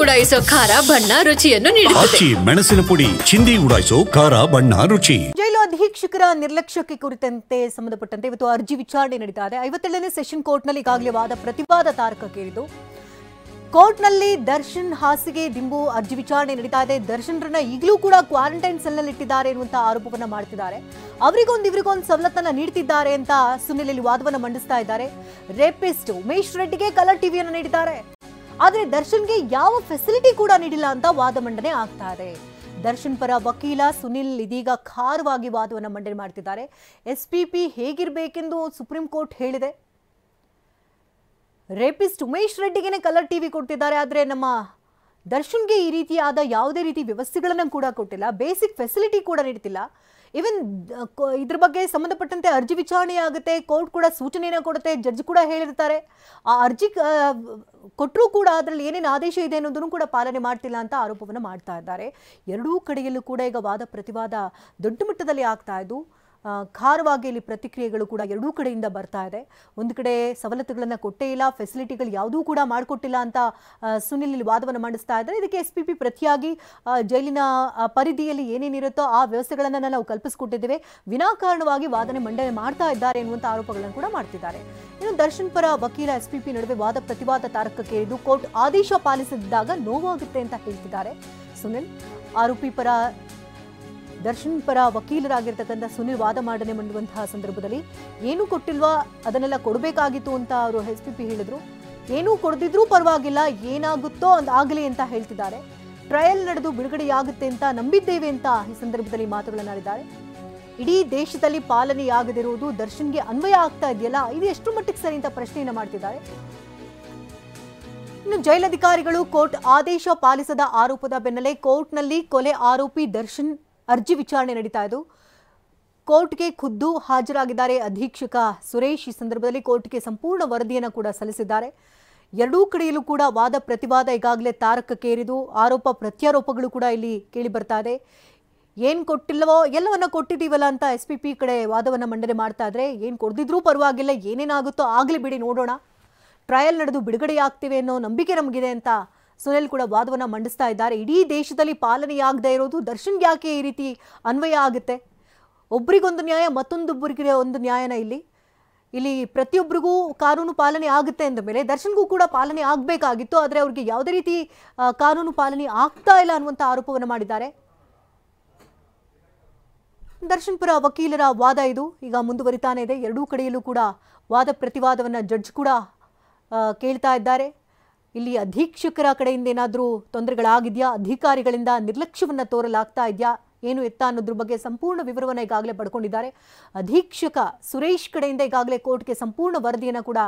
ಉಡಾಯಿಸೋ ಖಾರ ಬಣ್ಣ ರುಚಿಯನ್ನು ನೀಡುತ್ತದೆ. ಮೆಣಸಿನ ಪುಡಿ ಚಿಂದಿ ಉಡಾಯಿಸೋ ಖಾರ ಬಣ್ಣ ರುಚಿ. ಜೈಲು ಅಧೀಕ್ಷಕರ ನಿರ್ಲಕ್ಷ್ಯಕ್ಕೆ ಕುರಿತಂತೆ ಸಂಬಂಧಪಟ್ಟಂತೆ ಇವತ್ತು ಅರ್ಜಿ ವಿಚಾರಣೆ ನಡೀತಾ ಇದೆ. 57ನೇ ಸೆಷನ್ ಕೋರ್ಟ್ನಲ್ಲಿ ಈಗಾಗಲೇ ವಾದ ಪ್ರತಿವಾದ ತಾರಕಕ್ಕೇರಿದ್ದು ಕೋರ್ಟ್ನಲ್ಲಿ ದರ್ಶನ್ ಹಾಸಿಗೆ ದಿಂಬು ಅರ್ಜಿ ವಿಚಾರಣೆ ನಡೀತಾ ಇದೆ. ದರ್ಶನ್ರನ್ನ ಈಗಲೂ ಕೂಡ ಕ್ವಾರಂಟೈನ್ ಸೆಲ್ನಲ್ಲಿ ಇಟ್ಟಿದ್ದಾರೆ ಎನ್ನುವಂತ ಆರೋಪವನ್ನ ಮಾಡ್ತಿದ್ದಾರೆ. ಇವರಿಗೊಂದು ಸವಲತ್ತನ್ನ ನೀಡ್ತಿದ್ದಾರೆ ಅಂತ ಸುನಿಲ್ ಇಲ್ಲಿ ವಾದವನ್ನ ಮಂಡಿಸ್ತಾ ಇದ್ದಾರೆ. ರೇಪಿಸ್ಟ್ ಉಮೇಶ್ ರೆಡ್ಡಿಗೆ ಕಲರ್ ಟಿವಿಯನ್ನು ನೀಡಿದ್ದಾರೆ, ಆದ್ರೆ ದರ್ಶನ್ಗೆ ಯಾವ ಫೆಸಿಲಿಟಿ ಕೂಡ ನೀಡಿಲ್ಲ ಅಂತ ವಾದ ಮಂಡನೆ ಆಗ್ತಾ ಇದೆ. ದರ್ಶನ್ ಪರ ವಕೀಲ ಸುನಿಲ್ ಇದೀಗ ಖಾರವಾಗಿ ವಾದವನ್ನ ಮಂಡನೆ ಮಾಡ್ತಿದ್ದಾರೆ. SPP ಹೇಗಿರಬೇಕೆಂದು ಸುಪ್ರೀಂ ಕೋರ್ಟ್ ಹೇಳಿದೆ. ರೇಪಿಸ್ಟ್ ಉಮೇಶ್ ರೆಡ್ಡಿಗೆ ಕಲರ್ ಟಿವಿ ಕೊಡ್ತಿದ್ದಾರೆ, ಆದರೆ ನಮ್ಮ ದರ್ಶನ್ಗೆ ಈ ರೀತಿಯಾದ ಯಾವುದೇ ರೀತಿ ವ್ಯವಸ್ಥೆಗಳನ್ನು ಕೂಡ ಕೊಟ್ಟಿಲ್ಲ, ಬೇಸಿಕ್ ಫೆಸಿಲಿಟಿ ಕೂಡ ನೀಡ್ತಿಲ್ಲ. ಈವನ್ ಇದ್ರ ಬಗ್ಗೆ ಸಂಬಂಧಪಟ್ಟಂತೆ ಅರ್ಜಿ ವಿಚಾರಣೆ ಆಗುತ್ತೆ, ಕೋರ್ಟ್ ಕೂಡ ಸೂಚನೆಯನ್ನು ಕೊಡುತ್ತೆ, ಜಡ್ಜ್ ಕೂಡ ಹೇಳಿರ್ತಾರೆ. ಆ ಅರ್ಜಿ ಕೊಟ್ಟರೂ ಕೂಡ ಅದರಲ್ಲಿ ಏನೇನು ಆದೇಶ ಇದೆ ಅನ್ನೋದನ್ನು ಕೂಡ ಪಾಲನೆ ಮಾಡ್ತಿಲ್ಲ ಅಂತ ಆರೋಪವನ್ನು ಮಾಡ್ತಾ ಇದ್ದಾರೆ. ಎರಡೂ ಕಡೆಯಲ್ಲೂ ಕೂಡ ಈಗ ವಾದ ಪ್ರತಿವಾದ ದೊಡ್ಡ ಮಟ್ಟದಲ್ಲಿ ಆಗ್ತಾ ಇದ್ದು ಖಾರವಾಗಿ ಇಲ್ಲಿ ಪ್ರತಿಕ್ರಿಯೆಗಳು ಕೂಡ ಎರಡೂ ಕಡೆಯಿಂದ ಬರ್ತಾ ಇದೆ. ಒಂದು ಕಡೆ ಸವಲತ್ತುಗಳನ್ನು ಕೊಟ್ಟೇ ಇಲ್ಲ, ಫೆಸಿಲಿಟಿಗಳು ಯಾವುದೂ ಕೂಡ ಮಾಡಿಕೊಟ್ಟಿಲ್ಲ ಅಂತ ಸುನಿಲ್ ಇಲ್ಲಿ ವಾದವನ್ನು ಮಂಡಿಸ್ತಾ ಇದ್ದಾರೆ. ಇದಕ್ಕೆ SPP ಪ್ರತಿಯಾಗಿ ಜೈಲಿನ ಪರಿಧಿಯಲ್ಲಿ ಏನೇನಿರುತ್ತೋ ಆ ವ್ಯವಸ್ಥೆಗಳನ್ನು ನಾವು ಕಲ್ಪಿಸಿಕೊಟ್ಟಿದ್ದೇವೆ, ವಿನಾಕಾರಣವಾಗಿ ವಾದನೆ ಮಂಡನೆ ಮಾಡ್ತಾ ಇದ್ದಾರೆ ಎನ್ನುವಂಥ ಆರೋಪಗಳನ್ನು ಕೂಡ ಮಾಡ್ತಿದ್ದಾರೆ. ಇನ್ನು ದರ್ಶನ್ ಪರ ವಕೀಲ SPP ನಡುವೆ ವಾದ ಪ್ರತಿವಾದ ತಾರಕಕ್ಕೇರಿದ್ದು ಕೋರ್ಟ್ ಆದೇಶ ಪಾಲಿಸದಿದ್ದಾಗ ನೋವಾಗುತ್ತೆ ಅಂತ ಹೇಳ್ತಿದ್ದಾರೆ ಸುನಿಲ್. ಆರೋಪಿ ಪರ ದರ್ಶನ್ ಪರ ವಕೀಲರಾಗಿರ್ತಕ್ಕಂಥ ಸುನಿಲ್ ವಾದ ಮಂಡನೆ ಮಾಡುವಂತಹ ಸಂದರ್ಭದಲ್ಲಿ ಏನೂ ಕೊಟ್ಟಿಲ್ವಾ, ಅದನ್ನೆಲ್ಲ ಕೊಡಬೇಕಾಗಿತ್ತು ಅಂತ ಅವರು SPP ಹೇಳಿದ್ರು. ಏನೂ ಕೊಡದಿದ್ರೂ ಪರವಾಗಿಲ್ಲ, ಏನಾಗುತ್ತೋ ಆಗಲಿ ಅಂತ ಹೇಳ್ತಿದ್ದಾರೆ. ಟ್ರಯಲ್ ನಡೆದು ಬಿಡುಗಡೆಯಾಗುತ್ತೆ ಅಂತ ನಂಬಿದ್ದೇವೆ ಅಂತ ಈ ಸಂದರ್ಭದಲ್ಲಿ ಮಾತುಗಳನ್ನಾಡಿದ್ದಾರೆ. ಇಡೀ ದೇಶದಲ್ಲಿ ಪಾಲನೆಯಾಗದಿರುವುದು ದರ್ಶನ್ಗೆ ಅನ್ವಯ ಆಗ್ತಾ ಇದೆಯಲ್ಲ, ಇದು ಎಷ್ಟು ಮಟ್ಟಿಗೆ ಸರಿ ಅಂತ ಪ್ರಶ್ನೆಯನ್ನು ಮಾಡ್ತಿದ್ದಾರೆ. ಇನ್ನು ಜೈಲಧಿಕಾರಿಗಳು ಕೋರ್ಟ್ ಆದೇಶ ಪಾಲಿಸದ ಆರೋಪದ ಬೆನ್ನಲ್ಲೇ ಕೋರ್ಟ್ನಲ್ಲಿ ಕೊಲೆ ಆರೋಪಿ ದರ್ಶನ್ ಅರ್ಜಿ ವಿಚಾರಣೆ ನಡೀತಾ ಇದ್ದು ಕೋರ್ಟ್ಗೆ ಖುದ್ದು ಹಾಜರಾಗಿದ್ದಾರೆ ಅಧೀಕ್ಷಕ ಸುರೇಶ್. ಈ ಸಂದರ್ಭದಲ್ಲಿ ಕೋರ್ಟ್ಗೆ ಸಂಪೂರ್ಣ ವರದಿಯನ್ನು ಕೂಡ ಸಲ್ಲಿಸಿದ್ದಾರೆ. ಎರಡೂ ಕಡೆಯಲ್ಲೂ ಕೂಡ ವಾದ ಪ್ರತಿವಾದ ಈಗಾಗಲೇ ತಾರಕಕ್ಕೇರಿದು ಆರೋಪ ಪ್ರತ್ಯಾರೋಪಗಳು ಕೂಡ ಇಲ್ಲಿ ಕೇಳಿ ಬರ್ತಾ ಇದೆ. ಏನು ಕೊಟ್ಟಿಲ್ಲವೋ ಎಲ್ಲವನ್ನ ಕೊಟ್ಟಿದ್ದೀವಲ್ಲ ಅಂತ SPP ಕಡೆ ವಾದವನ್ನು ಮಂಡನೆ ಮಾಡ್ತಾ ಇದ್ರೆ, ಏನು ಕೊಡ್ದಿದ್ರೂ ಪರವಾಗಿಲ್ಲ, ಏನೇನಾಗುತ್ತೋ ಆಗಲಿ ಬಿಡಿ ನೋಡೋಣ, ಟ್ರಯಲ್ ನಡೆದು ಬಿಡುಗಡೆಯಾಗ್ತಿವೆ ಅನ್ನೋ ನಂಬಿಕೆ ನಮಗಿದೆ ಅಂತ ಸುನಿಲ್ ಕೂಡ ವಾದವನ್ನು ಮಂಡಿಸ್ತಾ ಇದ್ದಾರೆ. ಇಡೀ ದೇಶದಲ್ಲಿ ಪಾಲನೆಯಾಗದೇ ಇರೋದು ದರ್ಶನ್ಗೆ ಯಾಕೆ ಈ ರೀತಿ ಅನ್ವಯ ಆಗುತ್ತೆ? ಒಬ್ರಿಗೊಂದು ನ್ಯಾಯ ಮತ್ತೊಂದೊಬ್ಬರಿಗೆ ಒಂದು ನ್ಯಾಯನ ಇಲ್ಲಿ ಪ್ರತಿಯೊಬ್ಬರಿಗೂ ಕಾನೂನು ಪಾಲನೆ ಆಗುತ್ತೆ ಅಂದ ಮೇಲೆ ದರ್ಶನ್ಗೂ ಕೂಡ ಪಾಲನೆ ಆಗಬೇಕಾಗಿತ್ತು, ಆದರೆ ಅವ್ರಿಗೆ ಯಾವುದೇ ರೀತಿ ಕಾನೂನು ಪಾಲನೆ ಆಗ್ತಾ ಇಲ್ಲ ಅನ್ನುವಂಥ ಆರೋಪವನ್ನು ಮಾಡಿದ್ದಾರೆ. ದರ್ಶನ್ ಪರ ವಕೀಲರ ವಾದ ಇದು ಈಗ ಮುಂದುವರಿತಾನೆ ಇದೆ. ಎರಡೂ ಕಡೆಯಲ್ಲೂ ಕೂಡ ವಾದ ಪ್ರತಿವಾದವನ್ನು ಜಡ್ಜ್ ಕೂಡ ಕೇಳ್ತಾ ಇದ್ದಾರೆ. ಇಲ್ಲಿ ಅಧೀಕ್ಷಕರ ಕಡೆಯಿಂದ ಏನಾದರೂ ತೊಂದರೆಗಳಾಗಿದೆಯಾ, ಅಧಿಕಾರಿಗಳಿಂದ ನಿರ್ಲಕ್ಷ್ಯವನ್ನು ತೋರಲಾಗ್ತಾ ಇದೆಯಾ, ಏನು ಎತ್ತ ಅನ್ನೋದ್ರ ಬಗ್ಗೆ ಸಂಪೂರ್ಣ ವಿವರವನ್ನು ಈಗಾಗಲೇ ಪಡ್ಕೊಂಡಿದ್ದಾರೆ. ಅಧೀಕ್ಷಕ ಸುರೇಶ್ ಕಡೆಯಿಂದ ಈಗಾಗಲೇ ಕೋರ್ಟ್ಗೆ ಸಂಪೂರ್ಣ ವರದಿಯನ್ನು ಕೂಡ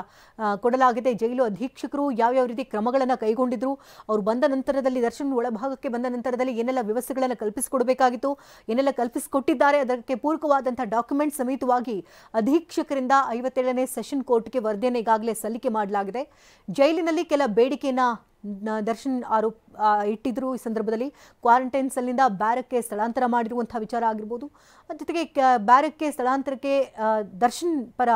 ಕೊಡಲಾಗಿದೆ. ಜೈಲು ಅಧೀಕ್ಷಕರು ಯಾವ್ಯಾವ ರೀತಿ ಕ್ರಮಗಳನ್ನು ಕೈಗೊಂಡಿದ್ರು, ಅವರು ಬಂದ ನಂತರದಲ್ಲಿ ದರ್ಶನ್ ಒಳಭಾಗಕ್ಕೆ ಬಂದ ನಂತರದಲ್ಲಿ ಏನೆಲ್ಲ ವ್ಯವಸ್ಥೆಗಳನ್ನು ಕಲ್ಪಿಸಿಕೊಡಬೇಕಾಗಿತ್ತು, ಏನೆಲ್ಲ ಕಲ್ಪಿಸಿಕೊಟ್ಟಿದ್ದಾರೆ, ಅದಕ್ಕೆ ಪೂರಕವಾದಂಥ ಡಾಕ್ಯುಮೆಂಟ್ ಸಮೇತವಾಗಿ ಅಧೀಕ್ಷಕರಿಂದ 57ನೇ ಸೆಷನ್ ಕೋರ್ಟ್ಗೆ ವರದಿಯನ್ನು ಈಗಾಗಲೇ ಸಲ್ಲಿಕೆ ಮಾಡಲಾಗಿದೆ. ಜೈಲಿನಲ್ಲಿ ಕೆಲ ಬೇಡಿಕೆಯನ್ನು ದರ್ಶನ್ ಇಟ್ಟಿದ್ರು. ಈ ಸಂದರ್ಭದಲ್ಲಿ ಕ್ವಾರಂಟೈನ್ ಸೆಲ್ನಿಂದ ಬ್ಯಾರಕ್ಗೆ ಸ್ಥಳಾಂತರ ಮಾಡಿರುವಂತಹ ವಿಚಾರ ಆಗಿರ್ಬೋದು, ಜೊತೆಗೆ ಬ್ಯಾರಕ್ಗೆ ಸ್ಥಳಾಂತರಕ್ಕೆ ದರ್ಶನ್ ಪರ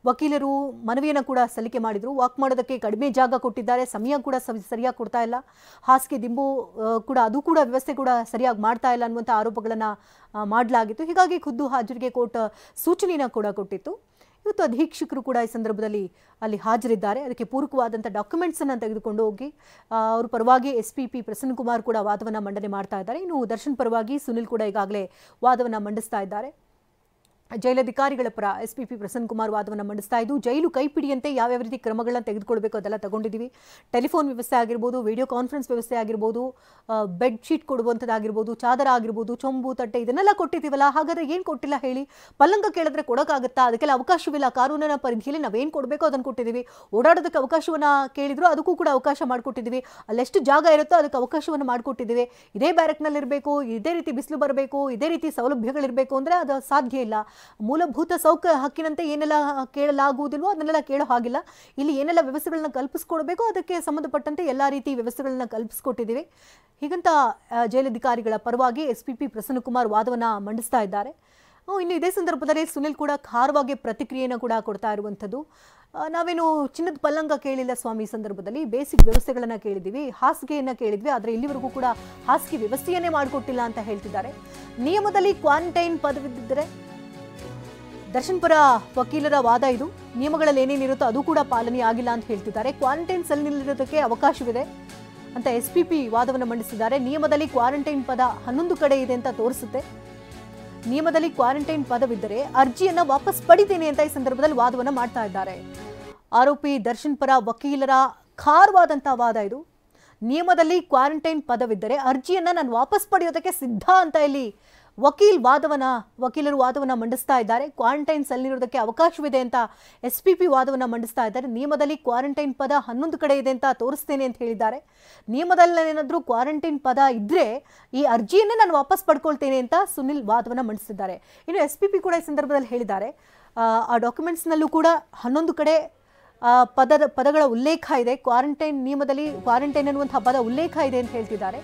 ವಕೀಲರು ಮನವಿಯನ್ನು ಕೂಡ ಸಲ್ಲಿಕೆ ಮಾಡಿದ್ರು. ವಾಕ್ ಮಾಡೋದಕ್ಕೆ ಕಡಿಮೆ ಜಾಗ ಕೊಟ್ಟಿದ್ದಾರೆ, ಸಮಯ ಕೂಡ ಸರಿಯಾಗಿ ಕೊಡ್ತಾ ಇಲ್ಲ, ಹಾಸಿಗೆ ದಿಂಬು ಕೂಡ ಅದು ಕೂಡ ವ್ಯವಸ್ಥೆ ಕೂಡ ಸರಿಯಾಗಿ ಮಾಡ್ತಾ ಇಲ್ಲ ಅನ್ನುವಂಥ ಆರೋಪಗಳನ್ನು ಮಾಡಲಾಗಿತ್ತು. ಹೀಗಾಗಿ ಖುದ್ದು ಹಾಜರಿಗೆ ಕೋರ್ಟ್ ಸೂಚನೆಯನ್ನು ಕೂಡ ಕೊಟ್ಟಿತ್ತು. ಇವತ್ತು ಅಧೀಕ್ಷಕರು ಕೂಡ ಈ ಸಂದರ್ಭದಲ್ಲಿ ಅಲ್ಲಿ ಹಾಜರಿದ್ದಾರೆ. ಅದಕ್ಕೆ ಪೂರಕವಾದಂಥ ಡಾಕ್ಯುಮೆಂಟ್ಸ್ ಅನ್ನು ತೆಗೆದುಕೊಂಡು ಹೋಗಿ ಅವ್ರ ಪರವಾಗಿ SPP ಪ್ರಸನ್ನ ಕುಮಾರ್ ಕೂಡ ವಾದವನ್ನು ಮಂಡನೆ ಮಾಡ್ತಾ ಇದ್ದಾರೆ. ಇನ್ನು ದರ್ಶನ್ ಪರವಾಗಿ ಸುನಿಲ್ ಕೂಡ ಈಗಾಗಲೇ ವಾದವನ್ನು ಮಂಡಿಸ್ತಾ ಇದ್ದಾರೆ. ಜೈಲಧಿಕಾರಿಗಳ ಪರ SPP ಪ್ರಸನ್ನ ಕುಮಾರ್ ವಾದವನ್ನು ಮಂಡಿಸ್ತಾ ಇದ್ದು, ಜೈಲು ಕೈಪಿಡಿಯಂತೆ ಯಾವ್ಯಾವ ರೀತಿ ಕ್ರಮಗಳನ್ನು ತೆಗೆದುಕೊಳ್ಬೇಕು ಅದೆಲ್ಲ ತಗೊಂಡಿದ್ದೀವಿ. ಟೆಲಿಫೋನ್ ವ್ಯವಸ್ಥೆ ಆಗಿರ್ಬೋದು, ವಿಡಿಯೋ ಕಾನ್ಫರೆನ್ಸ್ ವ್ಯವಸ್ಥೆ ಆಗಿರ್ಬೋದು, ಬೆಡ್ಶೀಟ್ ಕೊಡುವಂಥದ್ದಾಗಿರ್ಬೋದು, ಚಾದರ ಆಗಿರ್ಬೋದು, ಚೊಂಬು ತಟ್ಟೆ ಇದನ್ನೆಲ್ಲ ಕೊಟ್ಟಿದ್ದೀವಲ್ಲ, ಹಾಗಾದರೆ ಏನು ಕೊಟ್ಟಿಲ್ಲ ಹೇಳಿ? ಪಲ್ಲಂಗ ಕೇಳಿದ್ರೆ ಕೊಡೋಕ್ಕಾಗುತ್ತಾ? ಅದಕ್ಕೆಲ್ಲ ಅವಕಾಶವಿಲ್ಲ. ಕಾನೂನಿನ ಪರಿಧಿಯಲ್ಲಿ ನಾವೇನು ಕೊಡಬೇಕೋ ಅದನ್ನು ಕೊಟ್ಟಿದ್ದೀವಿ. ಓಡಾಡೋದಕ್ಕೆ ಅವಕಾಶವನ್ನು ಕೇಳಿದ್ರು ಅದಕ್ಕೂ ಕೂಡ ಅವಕಾಶ ಮಾಡಿಕೊಟ್ಟಿದ್ದೀವಿ. ಅಲ್ಲೆಷ್ಟು ಜಾಗ ಇರುತ್ತೋ ಅದಕ್ಕೆ ಅವಕಾಶವನ್ನು ಮಾಡಿಕೊಟ್ಟಿದ್ದೀವಿ. ಇದೇ ಬ್ಯಾರಕ್ನಲ್ಲಿರಬೇಕು, ಇದೇ ರೀತಿ ಬಿಸಿಲು ಬರಬೇಕು, ಇದೇ ರೀತಿ ಸೌಲಭ್ಯಗಳಿರಬೇಕು ಅಂದರೆ ಅದು ಸಾಧ್ಯ ಇಲ್ಲ. ಮೂಲಭೂತ ಹಕ್ಕಿನಂತೆ ಏನೆಲ್ಲ ಕೇಳಲಾಗುವುದಿಲ್ವೋ ಅದನ್ನೆಲ್ಲ ಕೇಳೋ ಹಾಗಿಲ್ಲ. ಇಲ್ಲಿ ಏನೆಲ್ಲ ವ್ಯವಸ್ಥೆಗಳನ್ನ ಕಲ್ಪಿಸ್ಕೊಡ್ಬೇಕೋ ಅದಕ್ಕೆ ಸಂಬಂಧಪಟ್ಟಂತೆ ಎಲ್ಲ ರೀತಿ ವ್ಯವಸ್ಥೆಗಳನ್ನ ಕಲ್ಪಿಸ್ಕೊಟ್ಟಿದ್ದೀವಿ. ಹೀಗಂತ ಜೈಲಧಿಕಾರಿಗಳ ಪರವಾಗಿ SPP ಪ್ರಸನ್ನ ಕುಮಾರ್ ವಾದವನ್ನು ಮಂಡಿಸ್ತಾ ಇದ್ದಾರೆ. ಇನ್ನು ಇದೇ ಸಂದರ್ಭದಲ್ಲಿ ಸುನಿಲ್ ಕೂಡ ಖಾರವಾಗಿ ಪ್ರತಿಕ್ರಿಯೆಯನ್ನು ಕೂಡ ಕೊಡ್ತಾ ಇರುವಂಥದ್ದು. ನಾವೇನು ಚಿನ್ನದ ಪಲ್ಲಂಗ ಕೇಳಿಲ್ಲ ಸ್ವಾಮಿ, ಈ ಸಂದರ್ಭದಲ್ಲಿ ಬೇಸಿಕ್ ವ್ಯವಸ್ಥೆಗಳನ್ನು ಕೇಳಿದ್ದೀವಿ, ಹಾಸಿಗೆಯನ್ನು ಕೇಳಿದ್ವಿ, ಆದರೆ ಇಲ್ಲಿವರೆಗೂ ಕೂಡ ಹಾಸಿಗೆ ವ್ಯವಸ್ಥೆಯನ್ನೇ ಮಾಡಿಕೊಟ್ಟಿಲ್ಲ ಅಂತ ಹೇಳ್ತಿದ್ದಾರೆ. ನಿಯಮದಲ್ಲಿ ಕ್ವಾರಂಟೈನ್ ಪದವಿದ್ದರೆ ದರ್ಶನ್ ಪರ ವಕೀಲರ ವಾದ ಇದು. ನಿಯಮಗಳಲ್ಲಿ ಏನೇನಿರುತ್ತೋ ಅದು ಕೂಡ ಪಾಲನೆ ಆಗಿಲ್ಲ ಅಂತ ಹೇಳ್ತಿದ್ದಾರೆ. ಕ್ವಾರಂಟೈನ್ ಸೆಲ್ನಲ್ಲಿರೋದಕ್ಕೆ ಅವಕಾಶವಿದೆ ಅಂತ SPP ವಾದವನ್ನು ಮಂಡಿಸಿದ್ದಾರೆ. ನಿಯಮದಲ್ಲಿ ಕ್ವಾರಂಟೈನ್ ಪದ 11 ಕಡೆ ಇದೆ ಅಂತ ತೋರಿಸುತ್ತೆ. ನಿಯಮದಲ್ಲಿ ಕ್ವಾರಂಟೈನ್ ಪದವಿದ್ದರೆ ಅರ್ಜಿಯನ್ನ ವಾಪಸ್ ಪಡಿತೇನೆ ಅಂತ ಈ ಸಂದರ್ಭದಲ್ಲಿ ವಾದವನ್ನು ಮಾಡ್ತಾ ಇದ್ದಾರೆ. ಆರೋಪಿ ದರ್ಶನ್ ಪರ ವಕೀಲರ ಖಾರವಾದಂತಹ ವಾದ ಇದು. ನಿಯಮದಲ್ಲಿ ಕ್ವಾರಂಟೈನ್ ಪದವಿದ್ದರೆ ಅರ್ಜಿಯನ್ನ ನಾನು ವಾಪಸ್ ಪಡೆಯೋದಕ್ಕೆ ಸಿದ್ಧ ಅಂತ ಇಲ್ಲಿ ವಕೀಲರು ವಾದವನ್ನು ಮಂಡಿಸ್ತಾ ಇದ್ದಾರೆ. ಕ್ವಾರಂಟೈನ್ ಸೆಲ್ನಿರೋದಕ್ಕೆ ಅವಕಾಶವಿದೆ ಅಂತ SPP ವಾದವನ್ನು ಮಂಡಿಸ್ತಾ ಇದ್ದಾರೆ. ನಿಯಮದಲ್ಲಿ ಕ್ವಾರಂಟೈನ್ ಪದ 11 ಕಡೆ ಇದೆ ಅಂತ ತೋರಿಸ್ತೇನೆ ಅಂತ ಹೇಳಿದ್ದಾರೆ. ನಿಯಮದಲ್ಲಿ ಏನಾದರೂ ಕ್ವಾರಂಟೈನ್ ಪದ ಇದ್ರೆ ಈ ಅರ್ಜಿಯನ್ನೇ ನಾನು ವಾಪಸ್ ಪಡ್ಕೊಳ್ತೇನೆ ಅಂತ ಸುನಿಲ್ ವಾದವನ್ನು ಮಂಡಿಸಿದ್ದಾರೆ. ಇನ್ನು SPP ಕೂಡ ಈ ಸಂದರ್ಭದಲ್ಲಿ ಹೇಳಿದ್ದಾರೆ, ಆ ಡಾಕ್ಯುಮೆಂಟ್ಸ್ನಲ್ಲೂ ಕೂಡ 11 ಕಡೆ ಪದಗಳ ಉಲ್ಲೇಖ ಇದೆ. ಕ್ವಾರಂಟೈನ್ ನಿಯಮದಲ್ಲಿ ಕ್ವಾರಂಟೈನ್ ಅನ್ನುವಂತಹ ಪದ ಉಲ್ಲೇಖ ಇದೆ ಅಂತ ಹೇಳ್ತಿದ್ದಾರೆ.